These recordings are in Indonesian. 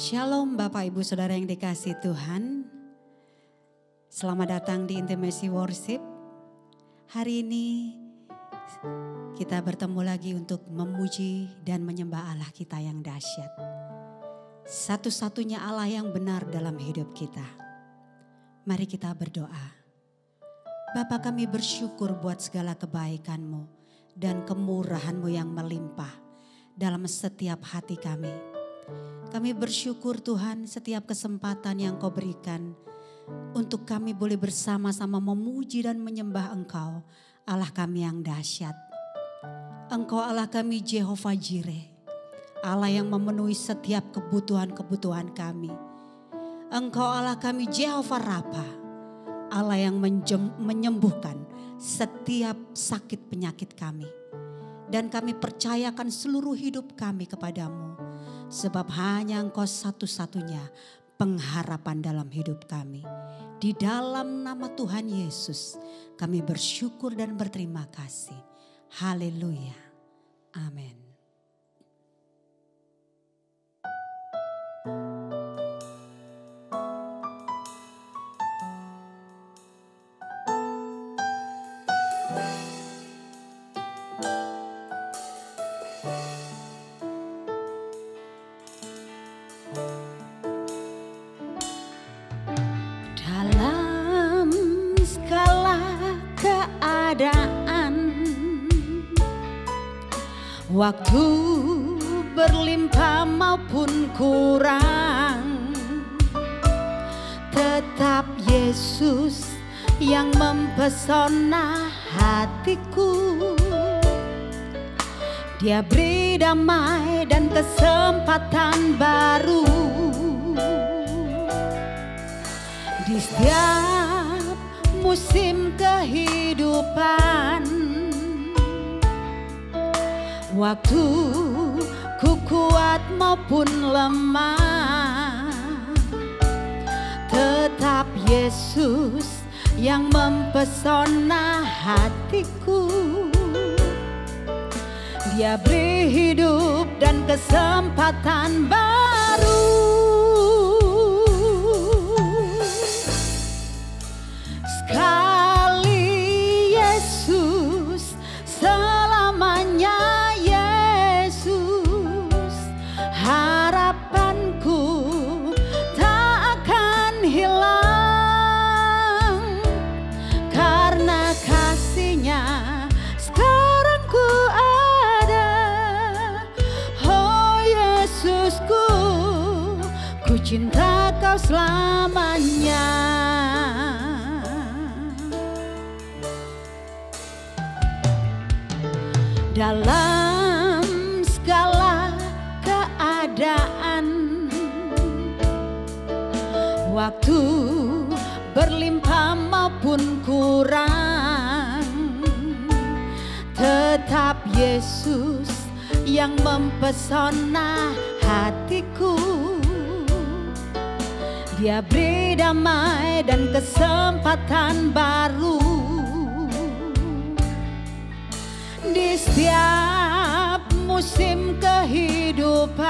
Shalom Bapak Ibu Saudara yang dikasihi Tuhan. Selamat datang di Intimacy Worship. Hari ini kita bertemu lagi untuk memuji dan menyembah Allah kita yang dahsyat. Satu-satunya Allah yang benar dalam hidup kita. Mari kita berdoa. Bapa, kami bersyukur buat segala kebaikan-Mu dan kemurahan-Mu yang melimpah dalam setiap hati kami. Kami bersyukur Tuhan setiap kesempatan yang Kau berikan untuk kami boleh bersama-sama memuji dan menyembah Engkau, Allah kami yang dahsyat. Engkau Allah kami Jehovah Jireh, Allah yang memenuhi setiap kebutuhan-kebutuhan kami. Engkau Allah kami Jehovah Rafa, Allah yang menyembuhkan setiap sakit penyakit kami. Dan kami percayakan seluruh hidup kami kepadamu. Sebab hanya Engkau satu-satunya pengharapan dalam hidup kami. Di dalam nama Tuhan Yesus kami bersyukur dan berterima kasih. Haleluya. Amin. Waktu berlimpah maupun kurang, tetap Yesus yang mempesona hatiku. Dia beri damai dan kesempatan baru di setiap musim kehidupan. Waktu ku kuat maupun lemah, tetap Yesus yang mempesona hatiku. Dia beri hidup dan kesempatan baru. Sekali Yesus, selamanya cinta Kau selamanya. Dalam segala keadaan, waktu berlimpah maupun kurang, tetap Yesus yang mempesona hatiku. Dia beri damai dan kesempatan baru di setiap musim kehidupan.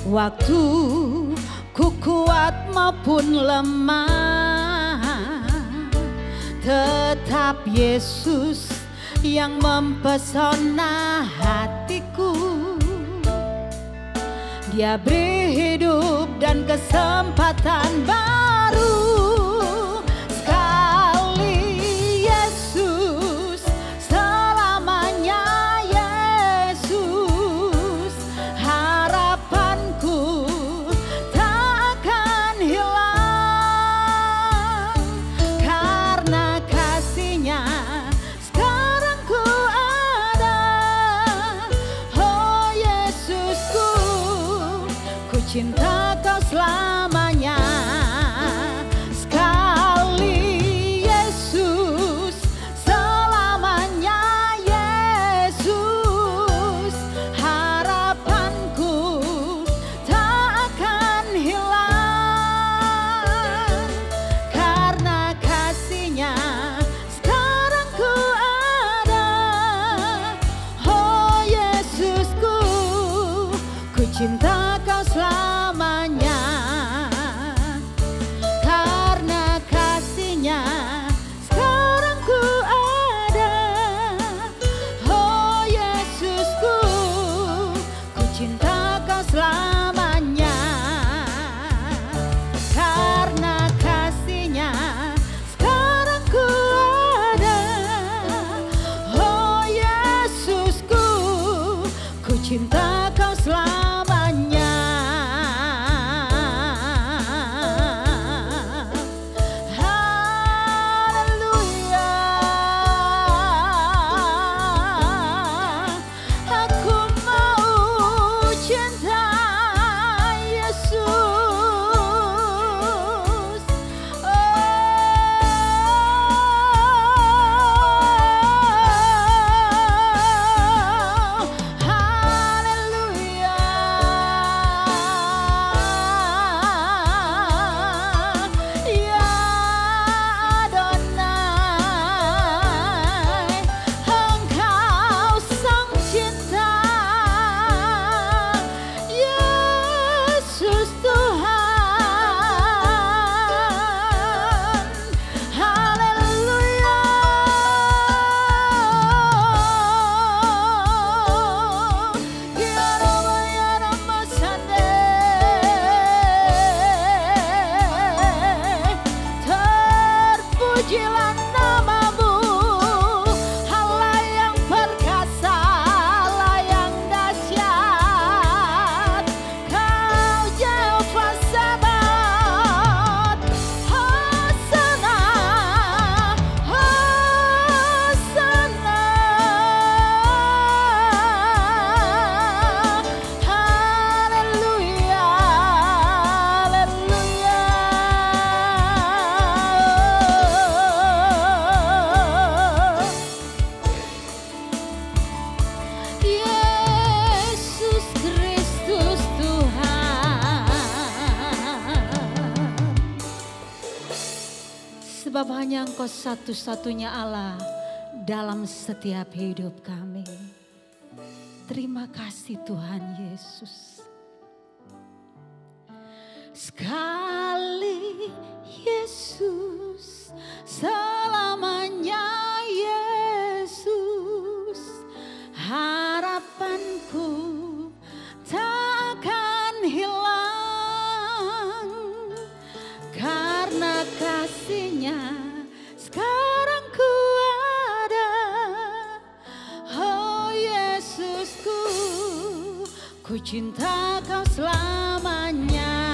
Waktu ku kuat maupun lemah, tetap Yesus yang mempesona hatiku. Dia beri hidup dan kesempatan baru. Sekali Yesus, selamanya Yesus. Harapanku tak akan hilang, karena kasih-Nya sekarang ku ada. Oh Yesusku, cinta Kau selamanya. Sekali Yesus, selamanya Yesus. Harapanku tak akan hilang, karena kasih-Nya sekarang ku ada. Oh Yesusku, Engkau satu-satunya Allah dalam setiap hidup kami. Terima kasih Tuhan Yesus. Sekali Yesus, selamanya Yesus, harapanku takkan hilang, karena kasih-Nya sekarang ku ada. Oh Yesusku, ku cinta Kau selamanya.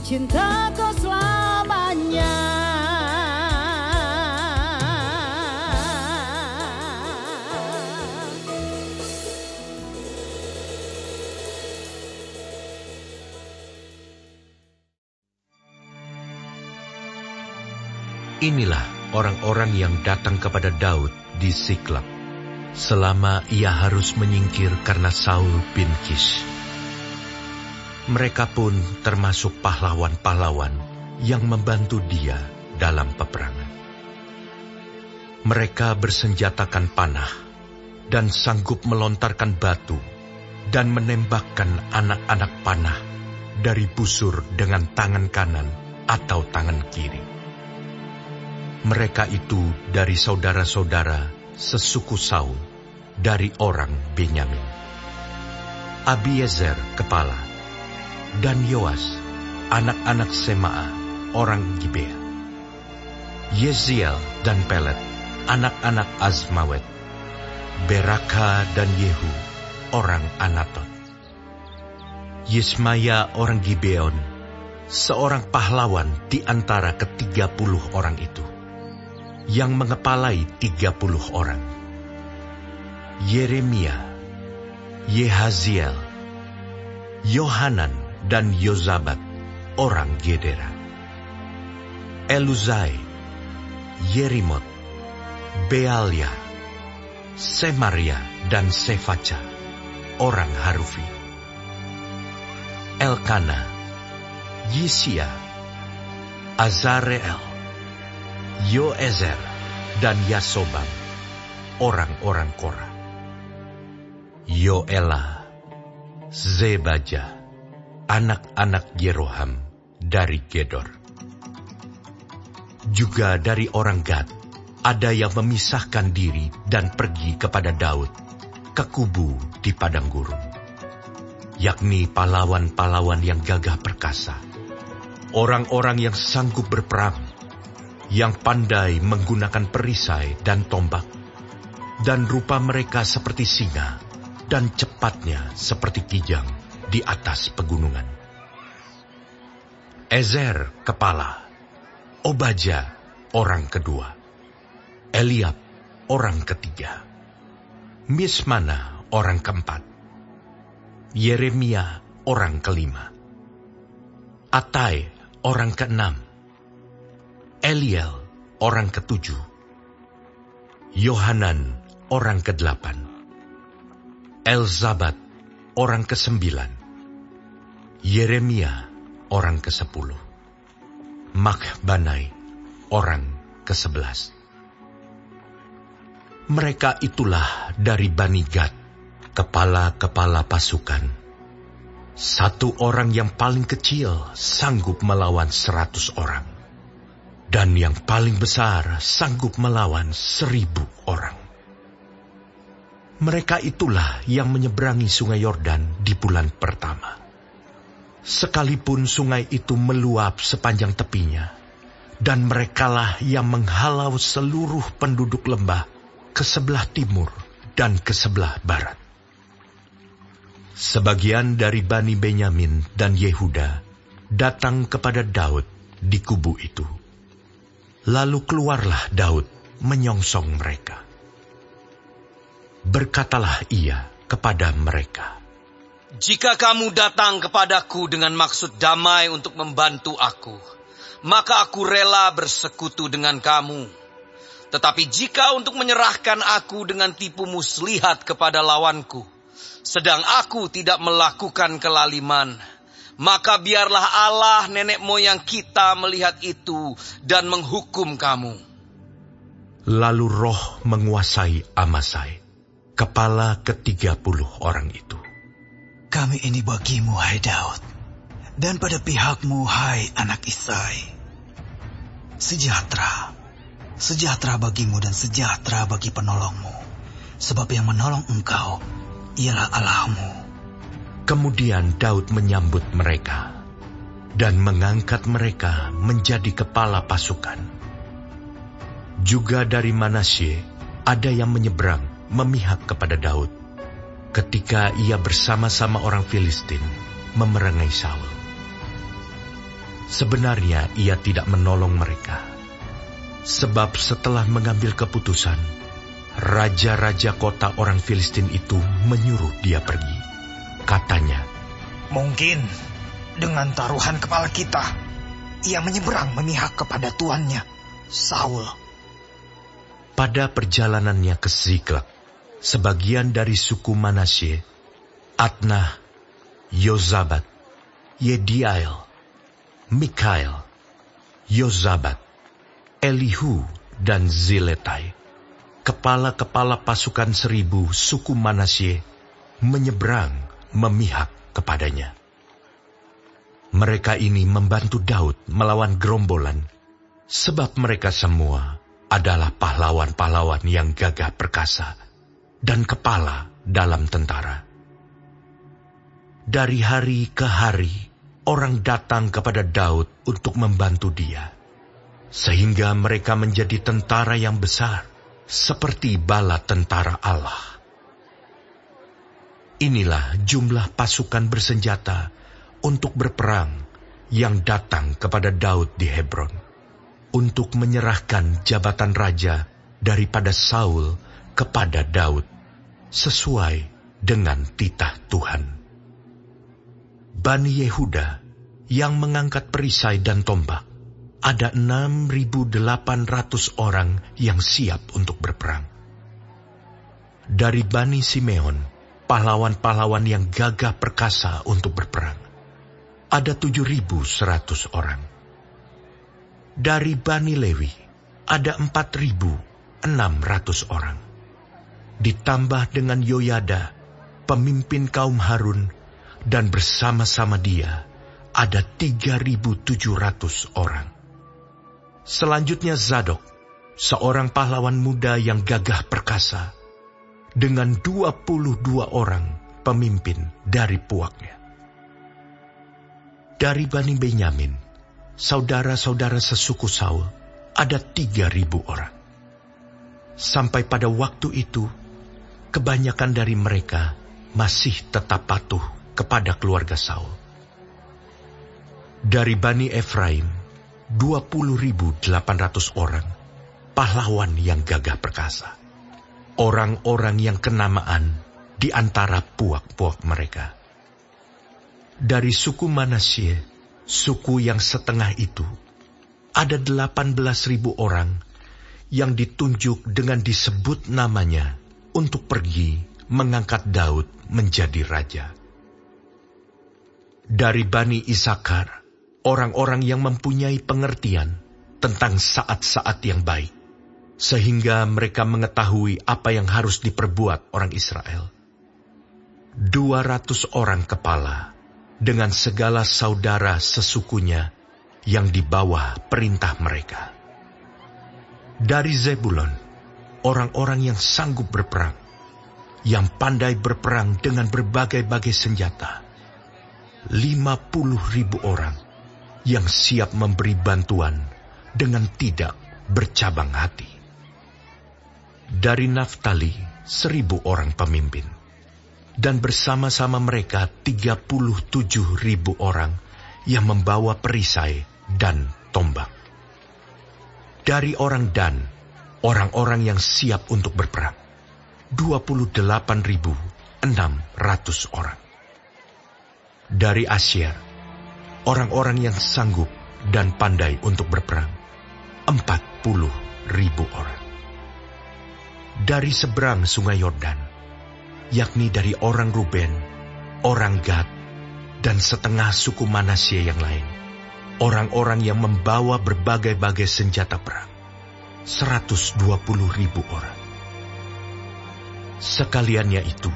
Cinta Kau selamanya. Inilah orang-orang yang datang kepada Daud di Siklab, selama ia harus menyingkir karena Saul bin Kish. Mereka pun termasuk pahlawan-pahlawan yang membantu dia dalam peperangan. Mereka bersenjatakan panah dan sanggup melontarkan batu dan menembakkan anak-anak panah dari busur dengan tangan kanan atau tangan kiri. Mereka itu dari saudara-saudara sesuku Saul, dari orang Benyamin. Abiezer kepala, dan Yoas, anak-anak Sema'a, orang Gibea. Yeziel dan Pelet, anak-anak Azmawet. Beraka dan Yehu, orang Anatot. Yismaya orang Gibeon, seorang pahlawan di antara ke-30 orang itu, yang mengepalai 30 orang. Yeremia, Yehaziel, Yohanan, dan Yozabat, orang Gedera. Eluzai, Yerimot, Bealia, Semaria, dan Sefaca, orang Harufi. Elkana, Yisia, Azareel, Yoezer, dan Yasobam, orang-orang Korah. Yoela, Zebaja, anak-anak Yeroham dari Gedor. Juga dari orang Gad, ada yang memisahkan diri dan pergi kepada Daud ke kubu di padang gurun, yakni pahlawan-pahlawan yang gagah perkasa, orang-orang yang sanggup berperang, yang pandai menggunakan perisai dan tombak, dan rupa mereka seperti singa, dan cepatnya seperti kijang di atas pegunungan. Ezer kepala, Obaja orang kedua, Eliab orang ketiga, Mismana orang keempat, Yeremia orang kelima, Atai orang keenam, Eliel orang ketujuh, Yohanan orang kedelapan, Elzabat orang ke-9, Yeremia orang ke-10, Makbanai orang ke-11. Mereka itulah dari Bani Gad, kepala-kepala pasukan. Satu orang yang paling kecil sanggup melawan 100 orang, dan yang paling besar sanggup melawan 1000 orang. Mereka itulah yang menyeberangi sungai Yordan di bulan pertama. Sekalipun sungai itu meluap sepanjang tepinya, dan merekalah yang menghalau seluruh penduduk lembah ke sebelah timur dan ke sebelah barat. Sebagian dari Bani Benyamin dan Yehuda datang kepada Daud di kubu itu. Lalu keluarlah Daud menyongsong mereka. Berkatalah ia kepada mereka, "Jika kamu datang kepadaku dengan maksud damai untuk membantu aku, maka aku rela bersekutu dengan kamu. Tetapi jika untuk menyerahkan aku dengan tipu muslihat kepada lawanku, sedang aku tidak melakukan kelaliman, maka biarlah Allah nenek moyang kita melihat itu dan menghukum kamu." Lalu roh menguasai Amasai, kepala ke-30 orang itu. "Kami ini bagimu, hai Daud, dan pada pihakmu, hai anak Isai. Sejahtera, sejahtera bagimu dan sejahtera bagi penolongmu, sebab yang menolong engkau ialah Allahmu." Kemudian Daud menyambut mereka dan mengangkat mereka menjadi kepala pasukan. Juga dari Manasye ada yang menyeberang memihak kepada Daud ketika ia bersama-sama orang Filistin memerangi Saul. Sebenarnya ia tidak menolong mereka, sebab setelah mengambil keputusan, raja-raja kota orang Filistin itu menyuruh dia pergi. Katanya, "Mungkin dengan taruhan kepala kita, ia menyeberang memihak kepada tuannya, Saul." Pada perjalanannya ke Ziklag, sebagian dari suku Manasye, Adnah, Yozabat, Yediael, Mikael, Yozabat, Elihu, dan Ziletai, kepala-kepala pasukan 1000 suku Manasye, menyeberang memihak kepadanya. Mereka ini membantu Daud melawan gerombolan, sebab mereka semua adalah pahlawan-pahlawan yang gagah perkasa dan kepala dalam tentara. Dari hari ke hari, orang datang kepada Daud untuk membantu dia, sehingga mereka menjadi tentara yang besar, seperti bala tentara Allah. Inilah jumlah pasukan bersenjata untuk berperang yang datang kepada Daud di Hebron, untuk menyerahkan jabatan raja daripada Saul kepada Daud, sesuai dengan titah Tuhan. Bani Yehuda yang mengangkat perisai dan tombak, ada 6.800 orang yang siap untuk berperang. Dari Bani Simeon, pahlawan-pahlawan yang gagah perkasa untuk berperang, ada 7.100 orang. Dari Bani Lewi, ada 4.600 orang. Ditambah dengan Yoyada, pemimpin kaum Harun, dan bersama-sama dia, ada 3.700 orang. Selanjutnya Zadok, seorang pahlawan muda yang gagah perkasa, dengan 22 orang pemimpin dari puaknya. Dari Bani Benyamin, saudara-saudara sesuku Saul, ada 3.000 orang. Sampai pada waktu itu, kebanyakan dari mereka masih tetap patuh kepada keluarga Saul. Dari Bani Efraim, 20.800 orang, pahlawan yang gagah perkasa. Orang-orang yang kenamaan di antara puak-puak mereka. Dari suku Manasye, suku yang setengah itu, ada 18.000 orang yang ditunjuk dengan disebut namanya untuk pergi mengangkat Daud menjadi raja. Dari Bani Isakar, orang-orang yang mempunyai pengertian tentang saat-saat yang baik, sehingga mereka mengetahui apa yang harus diperbuat orang Israel. 200 orang kepala dengan segala saudara sesukunya yang di bawah perintah mereka. Dari Zebulon, orang-orang yang sanggup berperang, yang pandai berperang dengan berbagai-bagai senjata. 50.000 orang yang siap memberi bantuan dengan tidak bercabang hati. Dari Naftali 1.000 orang pemimpin, dan bersama-sama mereka 37.000 orang yang membawa perisai dan tombak. Dari orang Dan, orang-orang yang siap untuk berperang, 28.600 orang. Dari Asyer, orang-orang yang sanggup dan pandai untuk berperang, 40.000 orang. Dari seberang sungai Yordan, yakni dari orang Ruben, orang Gad, dan setengah suku Manasye yang lain, orang-orang yang membawa berbagai-bagai senjata perang, 120.000 orang. Sekaliannya itu,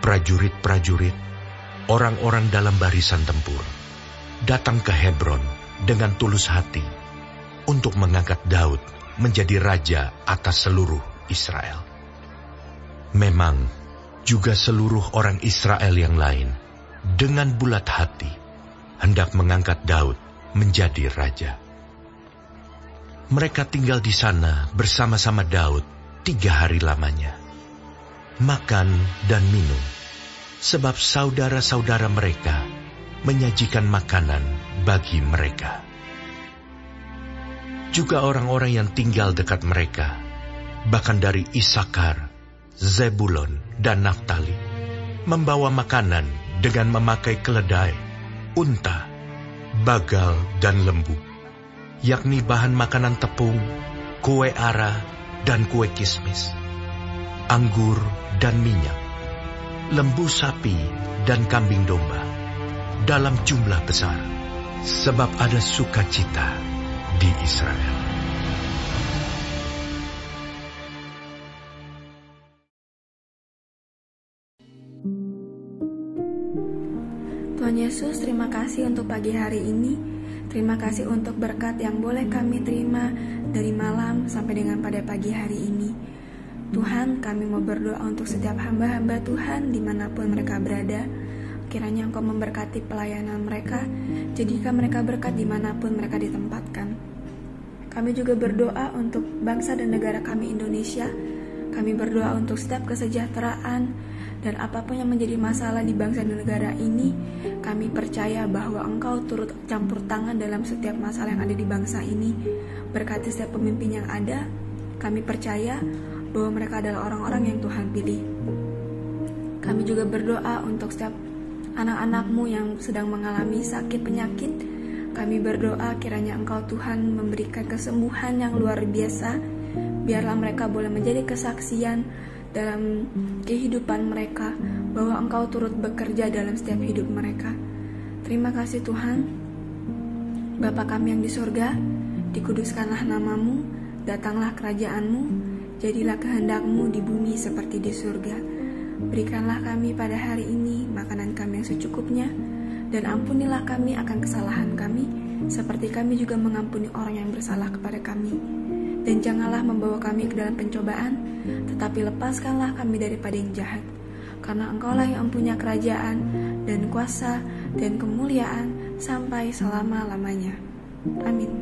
prajurit-prajurit, orang-orang dalam barisan tempur, datang ke Hebron dengan tulus hati untuk mengangkat Daud menjadi raja atas seluruh Israel. Memang, juga seluruh orang Israel yang lain, dengan bulat hati, hendak mengangkat Daud menjadi raja. Mereka tinggal di sana bersama-sama Daud 3 hari lamanya, makan dan minum, sebab saudara-saudara mereka menyajikan makanan bagi mereka. Juga orang-orang yang tinggal dekat mereka, bahkan dari Isakar, Zebulon, dan Naftali, membawa makanan dengan memakai keledai, unta, bagal, dan lembu, yakni bahan makanan tepung, kue ara, dan kue kismis, anggur dan minyak, lembu sapi dan kambing domba, dalam jumlah besar, sebab ada sukacita di Israel. Tuhan Yesus, terima kasih untuk pagi hari ini. Terima kasih untuk berkat yang boleh kami terima dari malam sampai dengan pada pagi hari ini. Tuhan, kami mau berdoa untuk setiap hamba-hamba Tuhan dimanapun mereka berada. Kiranya Engkau memberkati pelayanan mereka, jadikan mereka berkat dimanapun mereka ditempatkan. Kami juga berdoa untuk bangsa dan negara kami Indonesia. Kami berdoa untuk setiap kesejahteraan dan apapun yang menjadi masalah di bangsa dan negara ini. Kami percaya bahwa Engkau turut campur tangan dalam setiap masalah yang ada di bangsa ini. Berkati setiap pemimpin yang ada. Kami percaya bahwa mereka adalah orang-orang yang Tuhan pilih. Kami juga berdoa untuk setiap anak-anak-Mu yang sedang mengalami sakit penyakit. Kami berdoa kiranya Engkau Tuhan memberikan kesembuhan yang luar biasa. Biarlah mereka boleh menjadi kesaksian dalam kehidupan mereka bahwa Engkau turut bekerja dalam setiap hidup mereka. Terima kasih Tuhan. Bapa kami yang di surga, dikuduskanlah nama-Mu, datanglah kerajaan-Mu, jadilah kehendak-Mu di bumi seperti di surga. Berikanlah kami pada hari ini makanan kami yang secukupnya, dan ampunilah kami akan kesalahan kami, seperti kami juga mengampuni orang yang bersalah kepada kami. Dan janganlah membawa kami ke dalam pencobaan, tetapi lepaskanlah kami daripada yang jahat. Karena Engkaulah yang mempunyai kerajaan, dan kuasa, dan kemuliaan, sampai selama-lamanya. Amin.